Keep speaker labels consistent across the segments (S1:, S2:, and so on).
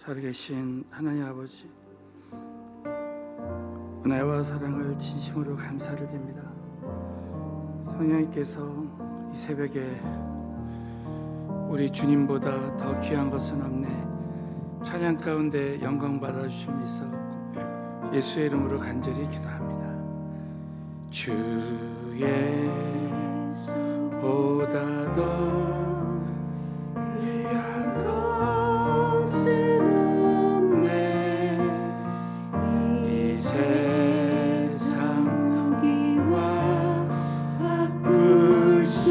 S1: 살아계신 하나님 아버지, 은혜와 사랑을 진심으로 감사를 드립니다. 성령님께서 이 새벽에 우리 주님보다 더 귀한 것은 없네, 찬양 가운데 영광 받아주심이서 예수의 이름으로 간절히 기도합니다. 주의 보다 더 귀한 것은 없네, 이 세상 기와 바꿀 수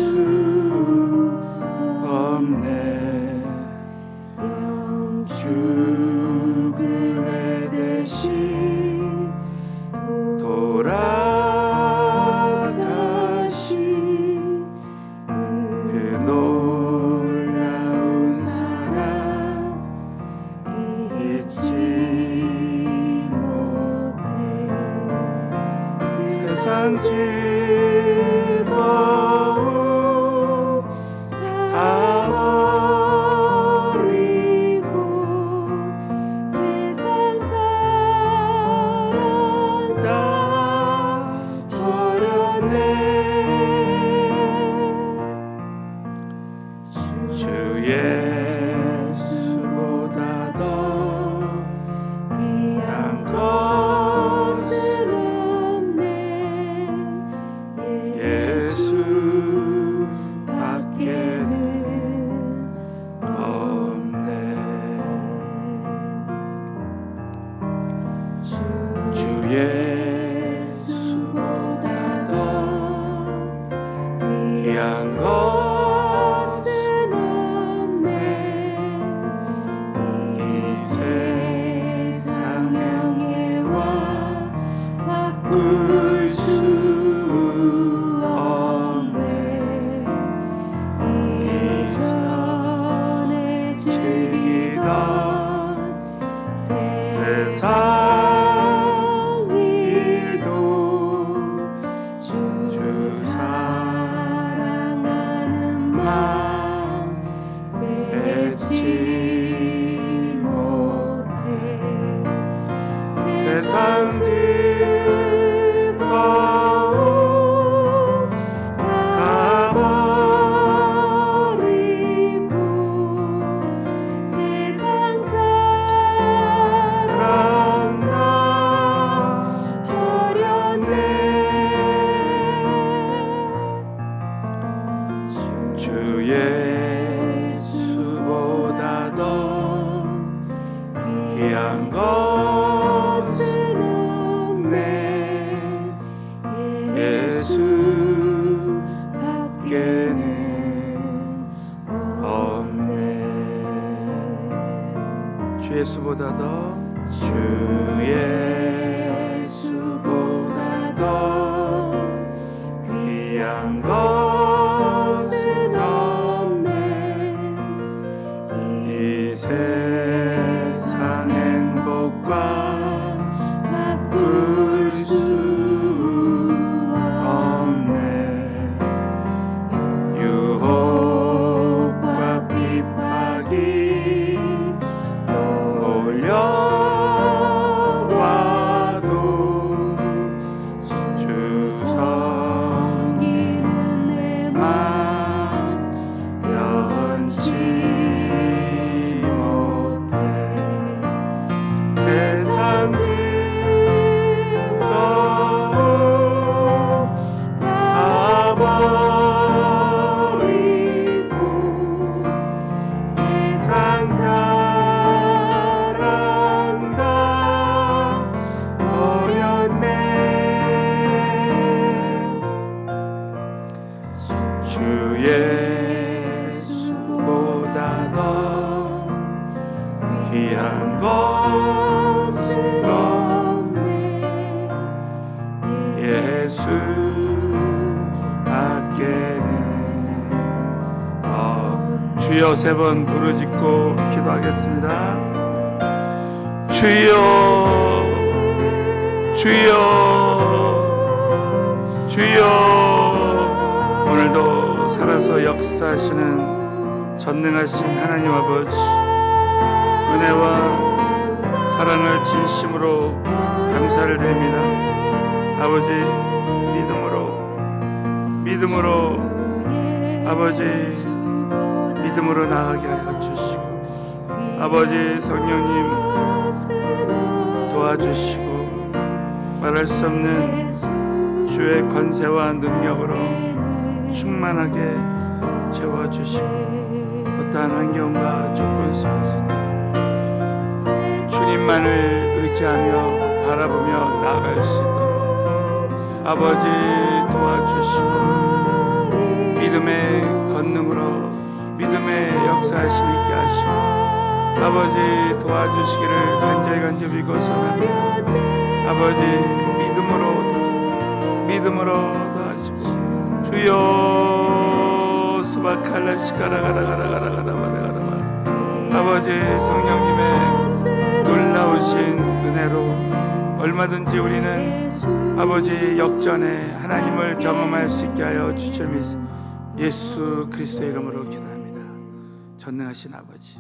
S1: 없네. 죽음의 대신 돌아가신 그 놀라운 사랑 잊지 못해. 세상 즐거움 다 버리고 세상 자랑 다 버렸네. 주 예수보다 더 귀한 것은 없네, 예수밖에는 없네. 주 예수보다 더 귀한 것은 없네, 이 세상 명예와 바꿀 수 없네. 이전에 즐기던 세상 일도 주 사랑하는 마음 맺지 못해. 세상 즐거움 다 버리고 세상 자랑 다 버렸네. 주 예수보다 더 귀한 것은 없네, 예수밖에는 없네. 주 예수보다 더, 주 예수보다 더 귀한 것은 없네, 이 세상 행복과 바꿀 수 없네. 유혹과 핍박이 몰려와도 주 섬기는 내 맘 변치 못해. 세상 즐거움 다 버리고 세상 자랑 다 버렸네. 주 예수보다 더 귀한 것은 없네, 예수밖에는 주여 세 번 부르짖고 기도하겠습니다. 주여, 주여, 주여. 오늘도 살아서 역사하시는 전능하신 하나님 아버지, 은혜와 사랑을 진심으로 감사를 드립니다. 아버지, 믿음으로 아버지, 믿음으로 나아가게 하여 주시고, 아버지 성령님 도와주시고, 말할 수 없는 주의 권세와 능력으로 충만하게 채워주시고, 어떠한 환경과 조건 속에서도 주님만을 의지하며 바라보며 나아갈 수 있도록 아버지 도와주시고, 믿음의 권능으로 믿음의 역사하심 있게 하시고, 아버지 도와주시기를 간절히 믿고 선합니다. 아버지 믿음으로 도와주시고, 주여 스바칼라시카라가라가라가라가라가라가라. 아버지 성령님의 놀라우신 은혜로 얼마든지 우리는 아버지 역전에 하나님을 경험할 수 있게 하여 주시옵소서. 예수 그리스도의 이름으로 기도합니다. 전능하신 아버지,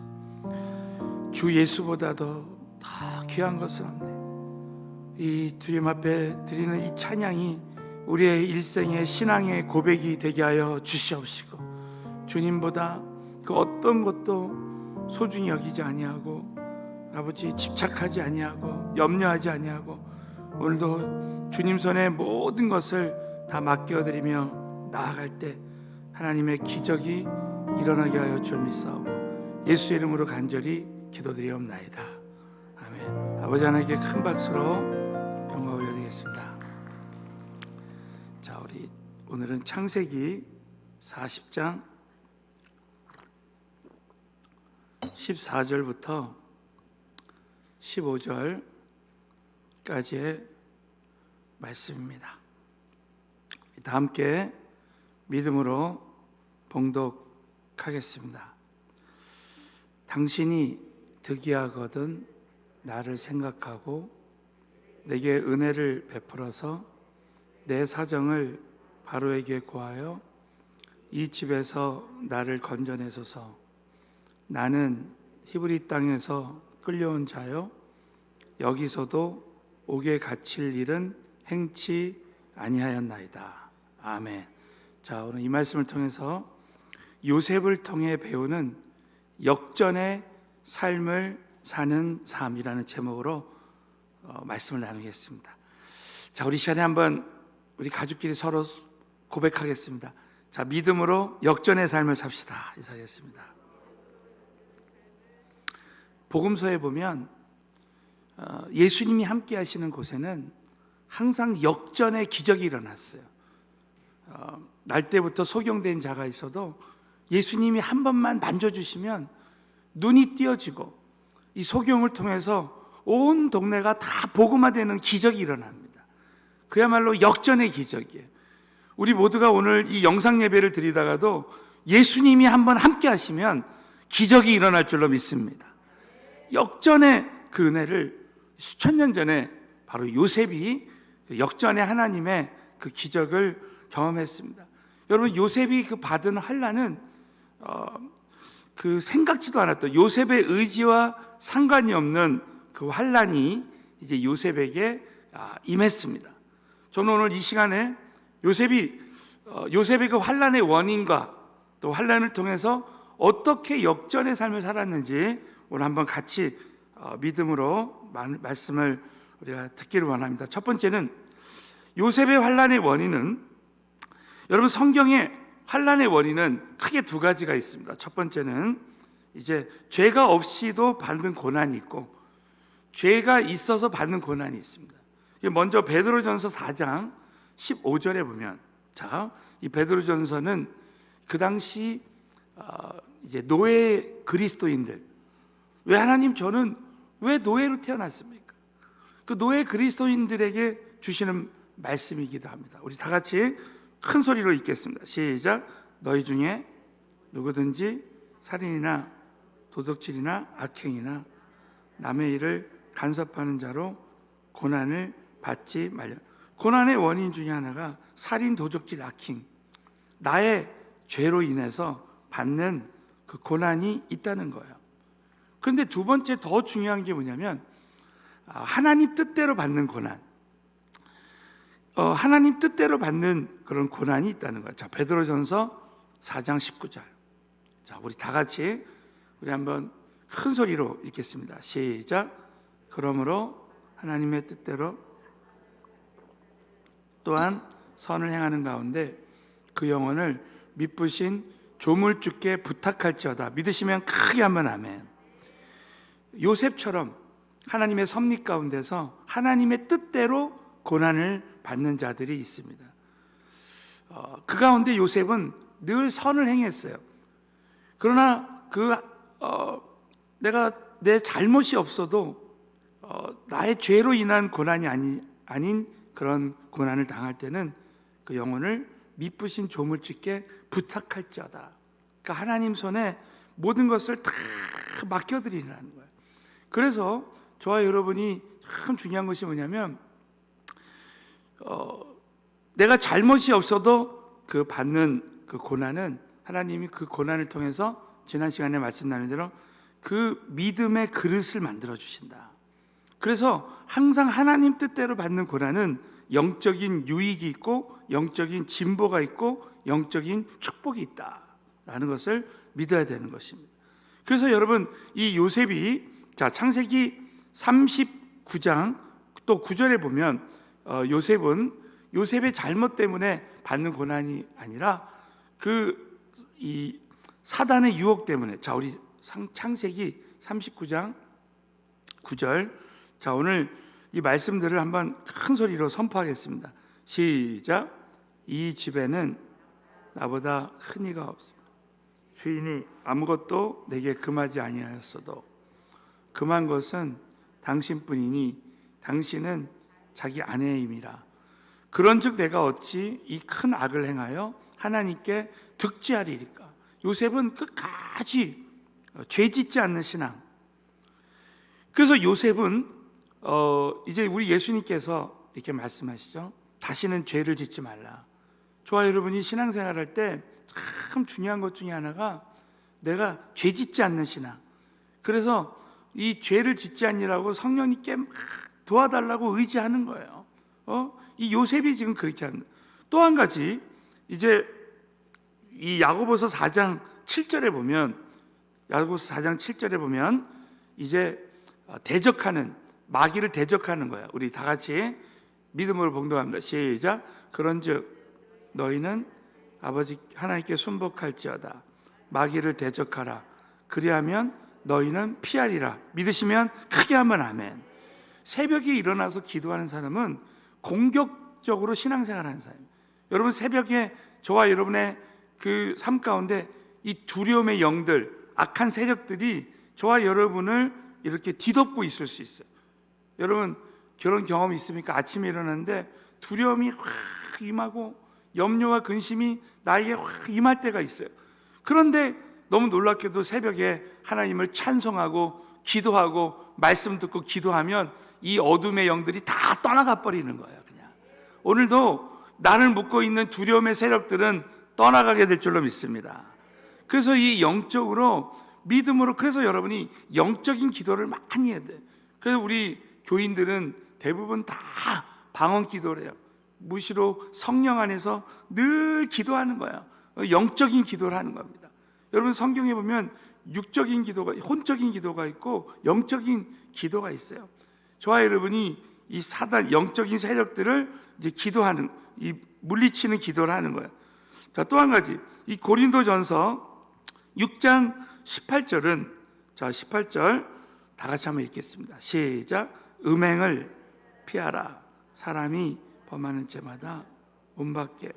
S1: 주 예수보다도 더 귀한 것은 없네. 이 주님 앞에 드리는 이 찬양이 우리의 일생의 신앙의 고백이 되게 하여 주시옵시고, 주님보다 그 어떤 것도 소중히 여기지 아니하고, 아버지 집착하지 아니하고 염려하지 아니하고, 오늘도 주님 손에 모든 것을 다 맡겨드리며 나아갈 때 하나님의 기적이 일어나게 하여 주옵소서. 예수 이름으로 간절히 기도드리옵나이다. 아멘. 아버지 하나님께 큰 박수로 영광 올려드리겠습니다. 자, 우리 오늘은 창세기 40장 14절부터 15절까지의 말씀입니다. 다 함께 믿음으로 봉독하겠습니다. 당신이 득이하거든 나를 생각하고 내게 은혜를 베풀어서 내 사정을 바로에게 고하여 이 집에서 나를 건져내소서. 나는 히브리 땅에서 끌려온 자요, 여기서도 옥에 갇힐 일은 행치 아니하였나이다. 아멘. 자, 오늘 이 말씀을 통해서 요셉을 통해 배우는 역전의 삶을 사는 삶이라는 제목으로 말씀을 나누겠습니다. 자, 우리 시간에 한번 우리 가족끼리 서로 고백하겠습니다. 자, 믿음으로 역전의 삶을 삽시다. 인사하겠습니다. 복음서에 보면 예수님이 함께 하시는 곳에는 항상 역전의 기적이 일어났어요. 날 때부터 소경된 자가 있어도 예수님이 한 번만 만져주시면 눈이 띄어지고 이 소경을 통해서 온 동네가 다 복음화되는 기적이 일어납니다. 그야말로 역전의 기적이에요. 우리 모두가 오늘 이 영상 예배를 드리다가도 예수님이 한번 함께 하시면 기적이 일어날 줄로 믿습니다. 역전의 그 은혜를 수천 년 전에 바로 요셉이 역전의 하나님의 그 기적을 경험했습니다. 여러분, 요셉이 그 받은 환난은 그 생각지도 않았던, 요셉의 의지와 상관이 없는 그 환난이 이제 요셉에게 임했습니다. 저는 오늘 이 시간에 요셉의 그 환난의 원인과 또 환난을 통해서 어떻게 역전의 삶을 살았는지 오늘 한번 같이 믿음으로 말씀을 우리가 듣기를 원합니다. 첫 번째는 요셉의 환난의 원인은, 여러분 성경에 환난의 원인은 크게 두 가지가 있습니다. 첫 번째는 이제 죄가 없이도 받는 고난이 있고, 죄가 있어서 받는 고난이 있습니다. 먼저 베드로전서 4장 15절에 보면, 자, 이 베드로전서는 그 당시 이제 노예 그리스도인들, 왜 하나님 저는 왜 노예로 태어났습니까? 그 노예 그리스도인들에게 주시는 말씀이기도 합니다. 우리 다 같이 큰 소리로 읽겠습니다. 시작. 너희 중에 누구든지 살인이나 도둑질이나 악행이나 남의 일을 간섭하는 자로 고난을 받지 말려. 고난의 원인 중에 하나가 살인, 도둑질, 악행, 나의 죄로 인해서 받는 그 고난이 있다는 거예요. 그런데 두 번째 더 중요한 게 뭐냐면, 하나님 뜻대로 받는 고난, 하나님 뜻대로 받는 그런 고난이 있다는 거예요. 자, 베드로전서 4장 19절. 자, 우리 다 같이 우리 한번 큰 소리로 읽겠습니다. 시작. 그러므로 하나님의 뜻대로 또한 선을 행하는 가운데 그 영혼을 미쁘신 조물주께 부탁할지어다. 믿으시면 크게 한번 아멘. 요셉처럼 하나님의 섭리 가운데서 하나님의 뜻대로 고난을 받는 자들이 있습니다. 그 가운데 요셉은 늘 선을 행했어요. 그러나 내가 내 잘못이 없어도 나의 죄로 인한 고난이 아닌 그런 고난을 당할 때는 그 영혼을 미쁘신 조물주께 부탁할지어다. 그러니까 하나님 손에 모든 것을 다 맡겨드리라는 거예요. 그래서 저와 여러분이 참 중요한 것이 뭐냐면 내가 잘못이 없어도 그 받는 그 고난은 하나님이 그 고난을 통해서 지난 시간에 말씀 나눈 대로 그 믿음의 그릇을 만들어 주신다. 그래서 항상 하나님 뜻대로 받는 고난은 영적인 유익이 있고 영적인 진보가 있고 영적인 축복이 있다라는 것을 믿어야 되는 것입니다. 그래서 여러분, 이 요셉이 창세기 39장 또 9절에 보면 요셉의 잘못 때문에 받는 고난이 아니라 이 사단의 유혹 때문에. 자, 우리 창세기 39장 9절. 자, 오늘 이 말씀들을 한번 큰 소리로 선포하겠습니다. 시작. 이 집에는 나보다 큰 이가 없습니다. 주인이 아무것도 내게 금하지 아니하였어도 금한 것은 당신뿐이니 당신은 자기 아내임이라. 그런즉 내가 어찌 이 큰 악을 행하여 하나님께 득지하리리까. 요셉은 끝까지 죄짓지 않는 신앙. 그래서 요셉은 이제 우리 예수님께서 이렇게 말씀하시죠. 다시는 죄를 짓지 말라. 저와 여러분이 신앙생활할 때 참 중요한 것 중에 하나가 내가 죄짓지 않는 신앙. 그래서 이 죄를 짓지 않으라고 성령님께 막 도와달라고 의지하는 거예요. 이 요셉이 지금 그렇게 합니다. 또 한 가지, 이제 이 야고보서 4장 7절에 보면 이제 마귀를 대적하는 거예요. 우리 다 같이 믿음으로 봉독합니다. 시작. 그런즉 너희는 아버지 하나님께 순복할지어다. 마귀를 대적하라. 그리하면 너희는 피하리라. 믿으시면 크게 한번 아멘. 새벽에 일어나서 기도하는 사람은 공격적으로 신앙생활하는 사람이에요. 여러분, 새벽에 저와 여러분의 그 삶 가운데 이 두려움의 영들, 악한 세력들이 저와 여러분을 이렇게 뒤덮고 있을 수 있어요. 여러분, 결혼 경험이 있습니까? 아침에 일어났는데 두려움이 확 임하고 염려와 근심이 나에게 확 임할 때가 있어요. 그런데 너무 놀랍게도 새벽에 하나님을 찬송하고 기도하고 말씀 듣고 기도하면 이 어둠의 영들이 다 떠나가 버리는 거예요. 그냥 오늘도 나를 묶고 있는 두려움의 세력들은 떠나가게 될 줄로 믿습니다. 그래서 이 영적으로 믿음으로, 그래서 여러분이 영적인 기도를 많이 해야 돼요. 그래서 우리 교인들은 대부분 다 방언 기도를 해요. 무시로 성령 안에서 늘 기도하는 거예요. 영적인 기도를 하는 겁니다. 여러분, 성경에 보면 육적인 기도가, 혼적인 기도가 있고 영적인 기도가 있어요. 저와 여러분이 이 사단, 영적인 세력들을 이제 기도하는, 이 물리치는 기도를 하는 거예요. 자, 또 한 가지, 이 고린도전서 6장 18절은, 자, 18절 다 같이 한번 읽겠습니다. 시작. 음행을 피하라. 사람이 범하는 죄마다 몸 밖에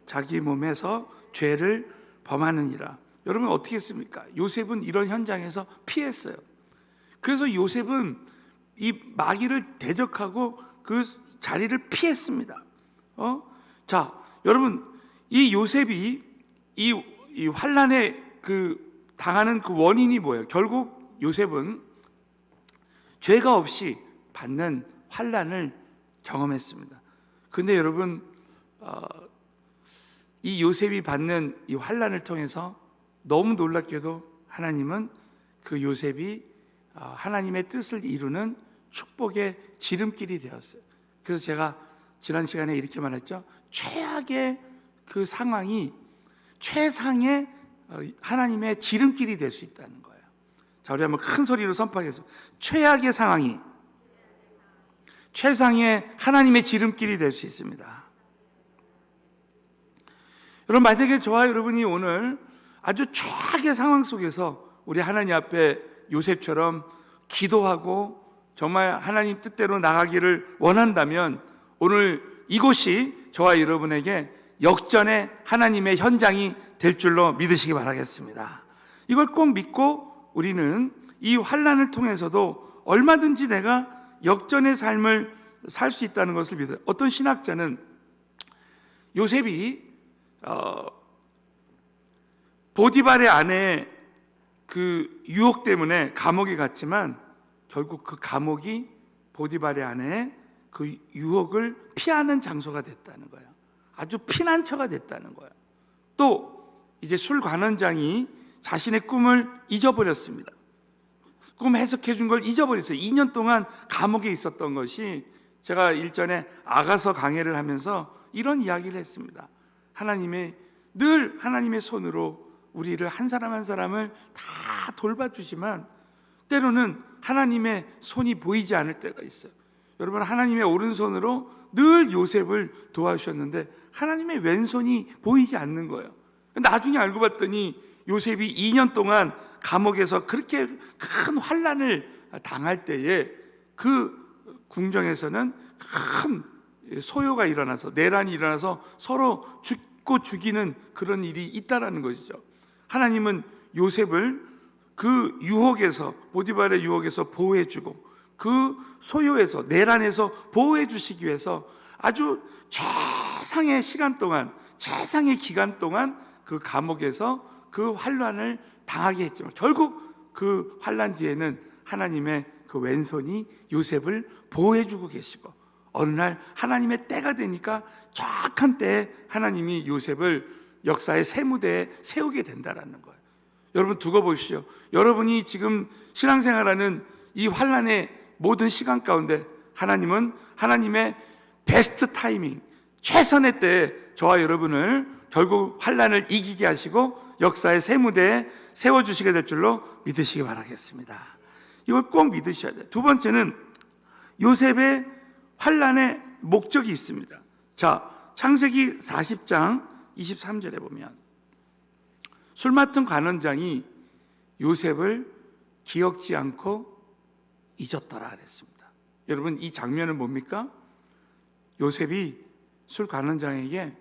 S1: 자기 몸에서 죄를 범하느니라. 여러분, 어떻게 했습니까? 요셉은 이런 현장에서 피했어요. 그래서 요셉은 이 마귀를 대적하고 그 자리를 피했습니다. 자, 여러분, 이 요셉이 이 환난에 당하는 그 원인이 뭐예요? 결국 요셉은 죄가 없이 받는 환난을 경험했습니다. 근데 여러분, 이 요셉이 받는 이 환난을 통해서 너무 놀랍게도 하나님은 그 요셉이 하나님의 뜻을 이루는 축복의 지름길이 되었어요. 그래서 제가 지난 시간에 이렇게 말했죠. 최악의 그 상황이 최상의 하나님의 지름길이 될 수 있다는 거예요. 자, 우리 한번 큰 소리로 선포하겠습니다. 최악의 상황이 최상의 하나님의 지름길이 될 수 있습니다. 여러분, 만약에 저와 여러분이 오늘 아주 최악의 상황 속에서 우리 하나님 앞에 요셉처럼 기도하고 정말 하나님 뜻대로 나가기를 원한다면 오늘 이곳이 저와 여러분에게 역전의 하나님의 현장이 될 줄로 믿으시기 바라겠습니다. 이걸 꼭 믿고 우리는 이 환난을 통해서도 얼마든지 내가 역전의 삶을 살 수 있다는 것을 믿어요. 어떤 신학자는 요셉이 보디발의 아내 그 유혹 때문에 감옥에 갔지만 결국 그 감옥이 보디발의 아내의 그 유혹을 피하는 장소가 됐다는 거예요. 아주 피난처가 됐다는 거예요. 또 이제 술 관원장이 자신의 꿈을 잊어버렸습니다. 꿈 해석해 준 걸 잊어버렸어요. 2년 동안 감옥에 있었던 것이, 제가 일전에 아가서 강해를 하면서 이런 이야기를 했습니다. 늘 하나님의 손으로 우리를 한 사람 한 사람을 다 돌봐주지만 때로는 하나님의 손이 보이지 않을 때가 있어요. 여러분, 하나님의 오른손으로 늘 요셉을 도와주셨는데 하나님의 왼손이 보이지 않는 거예요. 나중에 알고 봤더니 요셉이 2년 동안 감옥에서 그렇게 큰 환난을 당할 때에 그 궁정에서는 큰 소요가 일어나서, 내란이 일어나서 서로 죽고 죽이는 그런 일이 있다라는 것이죠. 하나님은 요셉을 그 유혹에서, 보디발의 유혹에서 보호해주고 그 소요에서, 내란에서 보호해 주시기 위해서 아주 최상의 시간 동안, 최상의 기간 동안 그 감옥에서 그 환난을 당하게 했지만 결국 그 환난 뒤에는 하나님의 그 왼손이 요셉을 보호해주고 계시고, 어느 날 하나님의 때가 되니까 정확한 때에 하나님이 요셉을 역사의 새 무대에 세우게 된다는 거예요. 여러분 두고 보십시오. 여러분이 지금 신앙생활하는 이 환난의 모든 시간 가운데 하나님은 하나님의 베스트 타이밍, 최선의 때에 저와 여러분을 결국 환난을 이기게 하시고 역사의 새 무대에 세워주시게 될 줄로 믿으시기 바라겠습니다. 이걸 꼭 믿으셔야 돼요. 두 번째는 요셉의 환난의 목적이 있습니다. 자, 창세기 40장 23절에 보면 술 맡은 관원장이 요셉을 기억지 않고 잊었더라 그랬습니다. 여러분, 이 장면은 뭡니까? 요셉이 술 관원장에게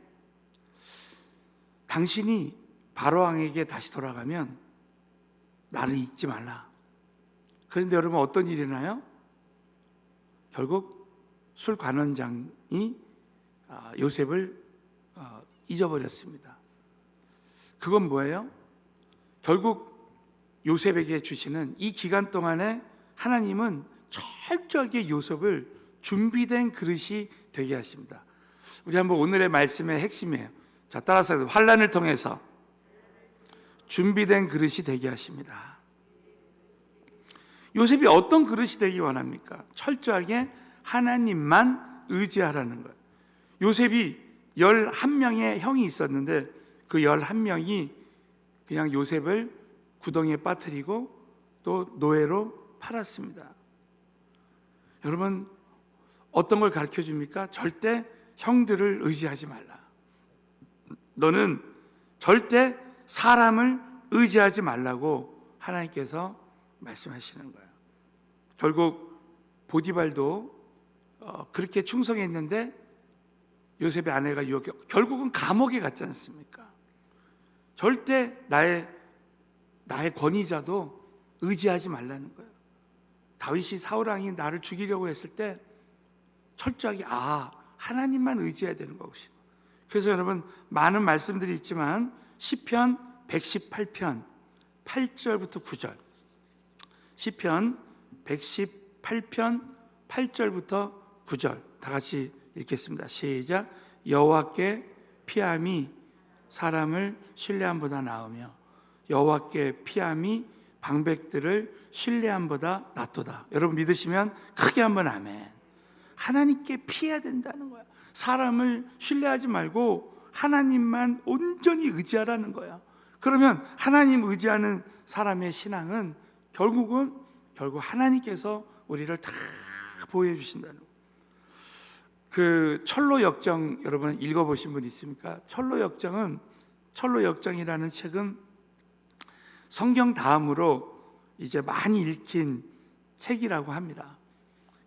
S1: 당신이 바로왕에게 다시 돌아가면 나를 잊지 말라. 그런데 여러분, 어떤 일이 나요? 결국 술 관원장이 요셉을 잊어버렸습니다. 그건 뭐예요? 결국 요셉에게 주시는 이 기간 동안에 하나님은 철저하게 요셉을 준비된 그릇이 되게 하십니다. 우리 한번 오늘의 말씀의 핵심이에요. 자, 따라서 환난을 통해서 준비된 그릇이 되게 하십니다. 요셉이 어떤 그릇이 되기 원합니까? 철저하게 하나님만 의지하라는 거예요. 요셉이 11명의 형이 있었는데 그 11명이 그냥 요셉을 구덩이에 빠뜨리고 또 노예로 팔았습니다. 여러분, 어떤 걸 가르쳐 줍니까? 절대 형들을 의지하지 말라. 너는 절대 사람을 의지하지 말라고 하나님께서 말씀하시는 거예요. 결국 보디발도 그렇게 충성했는데 요셉의 아내가 유혹해 결국은 감옥에 갔지 않습니까? 절대 나의 권위자도 의지하지 말라는 거예요. 다윗이 사울왕이 나를 죽이려고 했을 때 철저하게 하나님만 의지해야 되는 것이고, 그래서 여러분, 많은 말씀들이 있지만 시편 118편 8절부터 9절, 시편 118편 8절부터 9절 다 같이 읽겠습니다. 시작. 여호와께 피함이 사람을 신뢰함보다 나으며 여호와께 피함이 방백들을 신뢰함보다 낫도다. 여러분 믿으시면 크게 한번 아멘. 하나님께 피해야 된다는 거야. 사람을 신뢰하지 말고 하나님만 온전히 의지하라는 거야. 그러면 하나님 의지하는 사람의 신앙은 결국 하나님께서 우리를 다 보호해 주신다는 거예요. 그 철로 역정 여러분 읽어보신 분 있습니까? 철로 역정이라는 책은 성경 다음으로 이제 많이 읽힌 책이라고 합니다.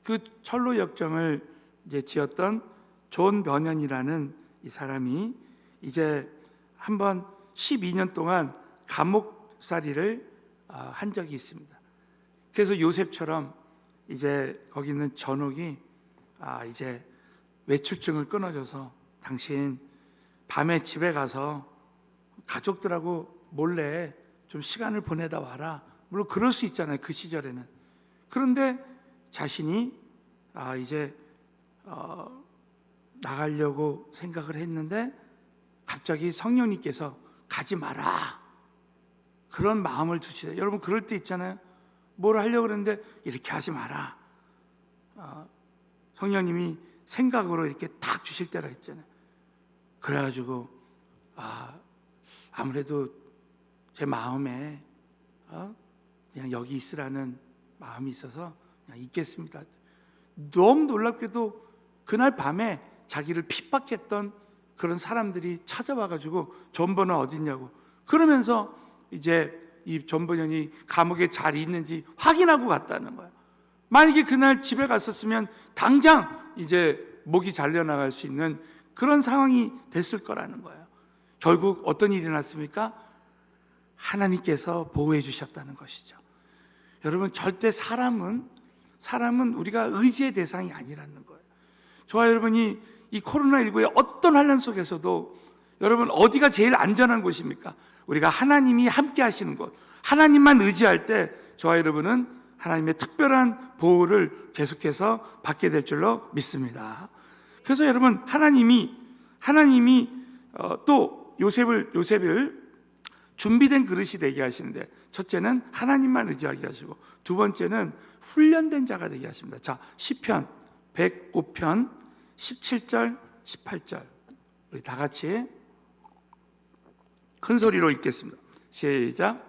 S1: 그 철로 역정을 이제 지었던 존 버년이라는 이 사람이 이제 한번 12년 동안 감옥살이를 한 적이 있습니다. 그래서 요셉처럼 이제 거기 있는 전옥이 이제 외출증을 끊어줘서 당신 밤에 집에 가서 가족들하고 몰래 좀 시간을 보내다 와라. 물론 그럴 수 있잖아요, 그 시절에는. 그런데 자신이 이제 나가려고 생각을 했는데 갑자기 성령님께서 가지 마라, 그런 마음을 주시다. 여러분 그럴 때 있잖아요. 뭘 하려고 그러는데 이렇게 하지 마라. 성령님이 생각으로 이렇게 딱 주실 때가 있잖아요. 그래가지고 아무래도 제 마음에 그냥 여기 있으라는 마음이 있어서 그냥 있겠습니다. 너무 놀랍게도 그날 밤에 자기를 핍박했던 그런 사람들이 찾아와가지고 존버는 어디 있냐고 그러면서 이제 이 존버년이 감옥에 잘 있는지 확인하고 갔다는 거야. 만약에 그날 집에 갔었으면 당장 이제 목이 잘려나갈 수 있는 그런 상황이 됐을 거라는 거예요. 결국 어떤 일이 났습니까? 하나님께서 보호해 주셨다는 것이죠. 여러분 절대 사람은 우리가 의지의 대상이 아니라는 거예요. 저와 여러분이 이 코로나19의 어떤 환난 속에서도 여러분 어디가 제일 안전한 곳입니까? 우리가 하나님이 함께 하시는 곳, 하나님만 의지할 때 저와 여러분은 하나님의 특별한 보호를 계속해서 받게 될 줄로 믿습니다. 그래서 여러분 하나님이 또 요셉을 준비된 그릇이 되게 하시는데, 첫째는 하나님만 의지하게 하시고 두 번째는 훈련된 자가 되게 하십니다. 자, 시편 105편 17절 18절 우리 다 같이 큰 소리로 읽겠습니다. 시작.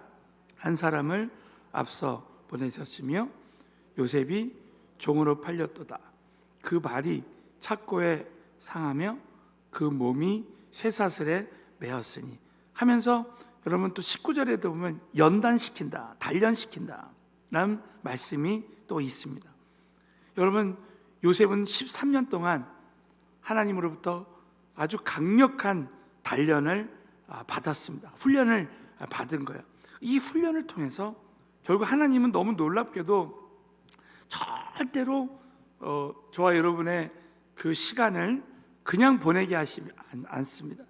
S1: 한 사람을 앞서 보내셨으며 요셉이 종으로 팔렸도다. 그 발이 착고에 상하며 그 몸이 쇠사슬에 매었으니 하면서 여러분 또 19절에도 보면 연단시킨다, 단련시킨다 라는 말씀이 또 있습니다. 여러분 요셉은 13년 동안 하나님으로부터 아주 강력한 단련을 받았습니다. 훈련을 받은 거예요. 이 훈련을 통해서 결국 하나님은 너무 놀랍게도 절대로 저와 여러분의 그 시간을 그냥 보내게 하시지 않습니다.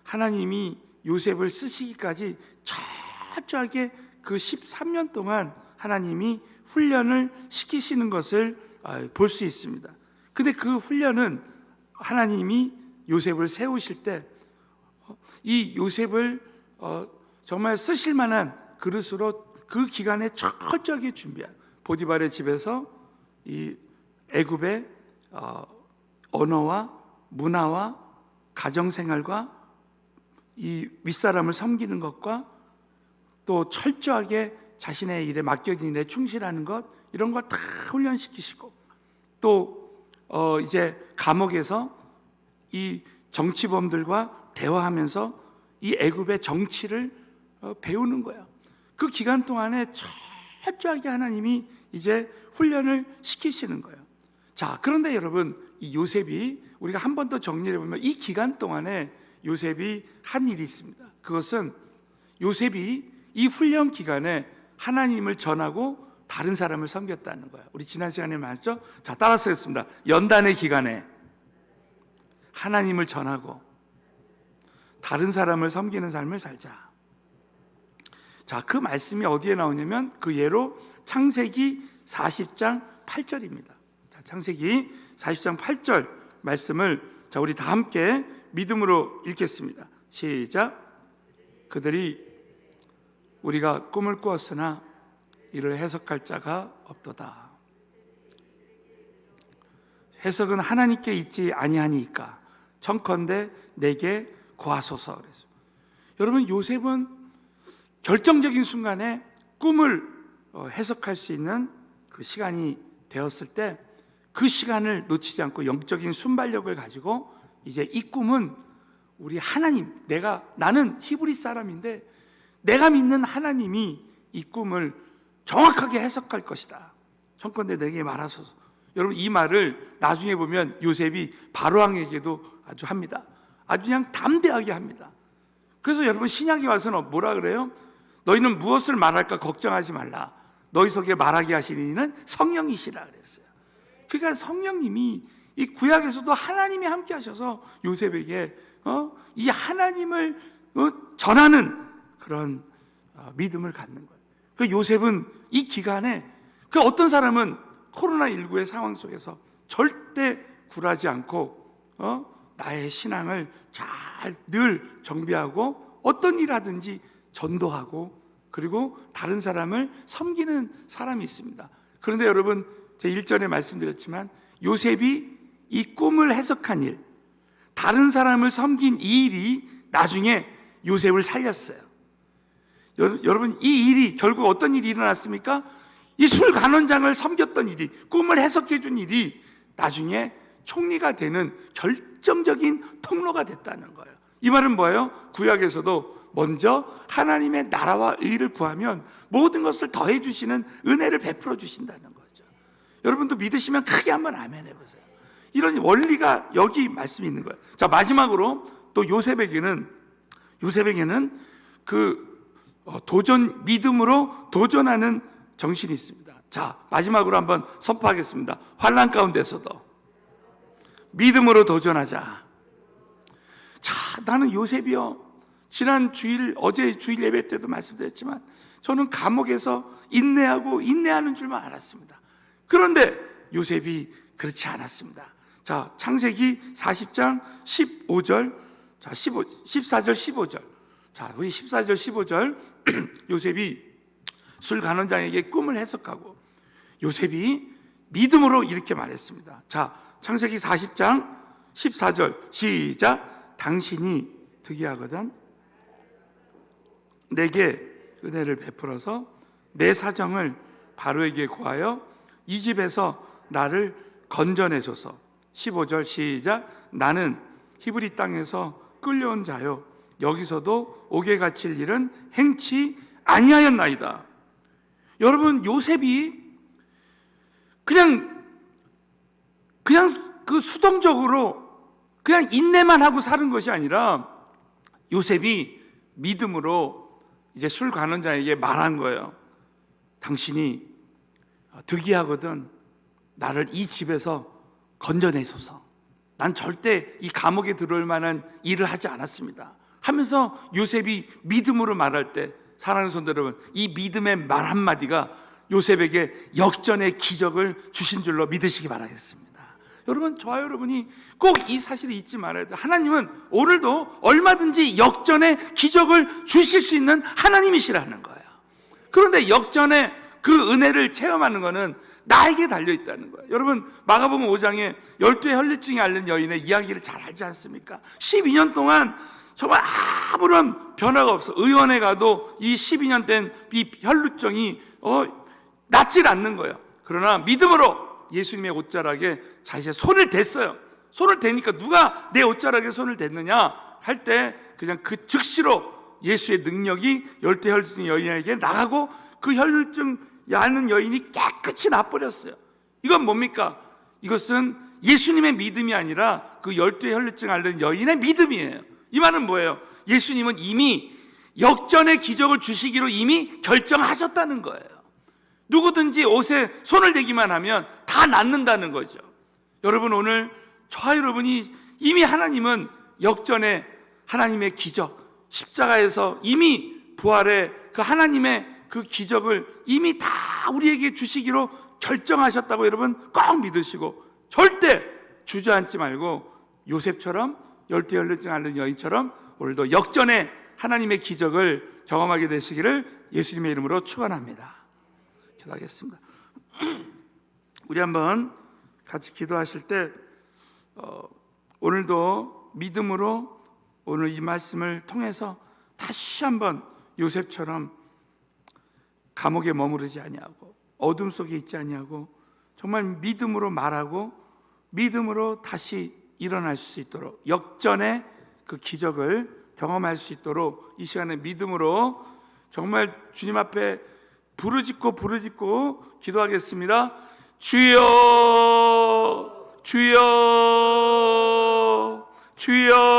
S1: 하나님이 요셉을 쓰시기까지 철저하게 그 13년 동안 하나님이 훈련을 시키시는 것을 볼 수 있습니다. 근데 그 훈련은 하나님이 요셉을 세우실 때 이 요셉을 정말 쓰실 만한 그릇으로 그 기간에 철저하게 준비한 보디발의 집에서 이 애굽의 언어와 문화와 가정생활과 이 윗사람을 섬기는 것과 또 철저하게 자신의 일에 맡겨진 일에 충실하는 것, 이런 걸 다 훈련시키시고 또 이제 감옥에서 이 정치범들과 대화하면서 이 애굽의 정치를 배우는 거예요. 그 기간 동안에 철저하게 하나님이 이제 훈련을 시키시는 거예요. 자, 그런데 여러분 이 요셉이 우리가 한 번 더 정리해 보면 이 기간 동안에 요셉이 한 일이 있습니다. 그것은 요셉이 이 훈련 기간에 하나님을 전하고 다른 사람을 섬겼다는 거예요. 우리 지난 시간에 말했죠? 자, 따라서 했습니다. 연단의 기간에 하나님을 전하고 다른 사람을 섬기는 삶을 살자. 자, 그 말씀이 어디에 나오냐면 그 예로 창세기 40장 8절입니다. 자, 창세기 40장 8절 말씀을 자, 우리 다 함께 믿음으로 읽겠습니다. 시작. 그들이 우리가 꿈을 꾸었으나 이를 해석할 자가 없도다. 해석은 하나님께 있지 아니하니까 청컨대 내게 고하소서. 그래서 여러분, 요셉은 결정적인 순간에 꿈을 해석할 수 있는 그 시간이 되었을 때 그 시간을 놓치지 않고 영적인 순발력을 가지고 이제 이 꿈은 우리 하나님, 나는 히브리 사람인데 내가 믿는 하나님이 이 꿈을 정확하게 해석할 것이다. 청컨대 내게 말하소서. 여러분, 이 말을 나중에 보면 요셉이 바로왕에게도 아주 합니다. 아주 그냥 담대하게 합니다. 그래서 여러분, 신약에 와서는 뭐라 그래요? 너희는 무엇을 말할까 걱정하지 말라. 너희 속에 말하게 하시는 이는 성령이시라 그랬어요. 그러니까 성령님이 이 구약에서도 하나님이 함께 하셔서 요셉에게 이 하나님을 전하는 그런 믿음을 갖는 거예요. 그 요셉은 이 기간에 그 어떤 사람은 코로나19의 상황 속에서 절대 굴하지 않고 나의 신앙을 잘 늘 정비하고 어떤 일 하든지 전도하고 그리고 다른 사람을 섬기는 사람이 있습니다. 그런데 여러분, 제가 1절에 말씀드렸지만 요셉이 이 꿈을 해석한 일, 다른 사람을 섬긴 이 일이 나중에 요셉을 살렸어요. 여러분, 이 일이 결국 어떤 일이 일어났습니까? 이 술간원장을 섬겼던 일이, 꿈을 해석해 준 일이 나중에 총리가 되는 결정적인 통로가 됐다는 거예요. 이 말은 뭐예요? 구약에서도 먼저 하나님의 나라와 의를 구하면 모든 것을 더해 주시는 은혜를 베풀어 주신다는 거죠. 여러분도 믿으시면 크게 한번 아멘 해보세요. 이런 원리가 여기 말씀이 있는 거예요. 자, 마지막으로 또 요셉에게는 그 믿음으로 도전하는 정신이 있습니다. 자, 마지막으로 한번 선포하겠습니다. 환난 가운데서도 믿음으로 도전하자. 자, 나는 요셉이요, 지난 어제 주일 예배 때도 말씀드렸지만 저는 감옥에서 인내하는 줄만 알았습니다. 그런데 요셉이 그렇지 않았습니다. 자, 창세기 40장 15절, 자, 14절 15절. 자, 우리 14절 15절 요셉이 술간원장에게 꿈을 해석하고 요셉이 믿음으로 이렇게 말했습니다. 자, 창세기 40장 14절 시작. 당신이 특이하거든 내게 은혜를 베풀어서 내 사정을 바로에게 고하여 이 집에서 나를 건져내소서. 15절 시작. 나는 히브리 땅에서 끌려온 자요, 여기서도 옥에 갇힐 일은 행치 아니하였나이다. 여러분, 요셉이 그냥 그 수동적으로 그냥 인내만 하고 사는 것이 아니라 요셉이 믿음으로 이제 술간원장에게 말한 거예요. 당신이 득이하거든 나를 이 집에서 건져내소서. 난 절대 이 감옥에 들어올 만한 일을 하지 않았습니다 하면서 요셉이 믿음으로 말할 때, 사랑하는 성도 여러분, 이 믿음의 말 한마디가 요셉에게 역전의 기적을 주신 줄로 믿으시기 바라겠습니다. 여러분, 저와 여러분이 꼭 이 사실을 잊지 말아야 돼요. 하나님은 오늘도 얼마든지 역전의 기적을 주실 수 있는 하나님이시라는 거예요. 그런데 역전의 그 은혜를 체험하는 것은 나에게 달려있다는 거예요. 여러분, 마가복음 5장에 12의 혈루증이 앓는 여인의 이야기를 잘 알지 않습니까? 12년 동안 정말 아무런 변화가 없어. 의원에 가도 이 12년 된 이 혈루증이 낫질 않는 거예요. 그러나 믿음으로 예수님의 옷자락에 자신의 손을 댔어요. 손을 대니까 누가 내 옷자락에 손을 댔느냐 할 때 그냥 그 즉시로 예수의 능력이 12 혈루증 여인에게 나가고 그 혈루증 앓는 여인이 깨끗이 나버렸어요. 이건 뭡니까? 이것은 예수님의 믿음이 아니라 그 12 혈루증 앓는 여인의 믿음이에요. 이 말은 뭐예요? 예수님은 이미 역전의 기적을 주시기로 이미 결정하셨다는 거예요. 누구든지 옷에 손을 대기만 하면 다 낫는다는 거죠. 여러분, 오늘 저와 여러분이 이미 하나님은 역전의 하나님의 기적, 십자가에서 이미 부활의 그 하나님의 그 기적을 이미 다 우리에게 주시기로 결정하셨다고 여러분 꼭 믿으시고 절대 주저앉지 말고 요셉처럼 12 혈루증 앓는 여인처럼 오늘도 역전의 하나님의 기적을 경험하게 되시기를 예수님의 이름으로 축원합니다. 기도하겠습니다. 우리 한번 같이 기도하실 때 오늘도 믿음으로 오늘 이 말씀을 통해서 다시 한번 요셉처럼 감옥에 머무르지 아니하고 어둠 속에 있지 아니하고 정말 믿음으로 말하고 믿음으로 다시 일어날 수 있도록 역전의 그 기적을 경험할 수 있도록 이 시간에 믿음으로 정말 주님 앞에 부르짖고 기도하겠습니다. 주여 주여 주여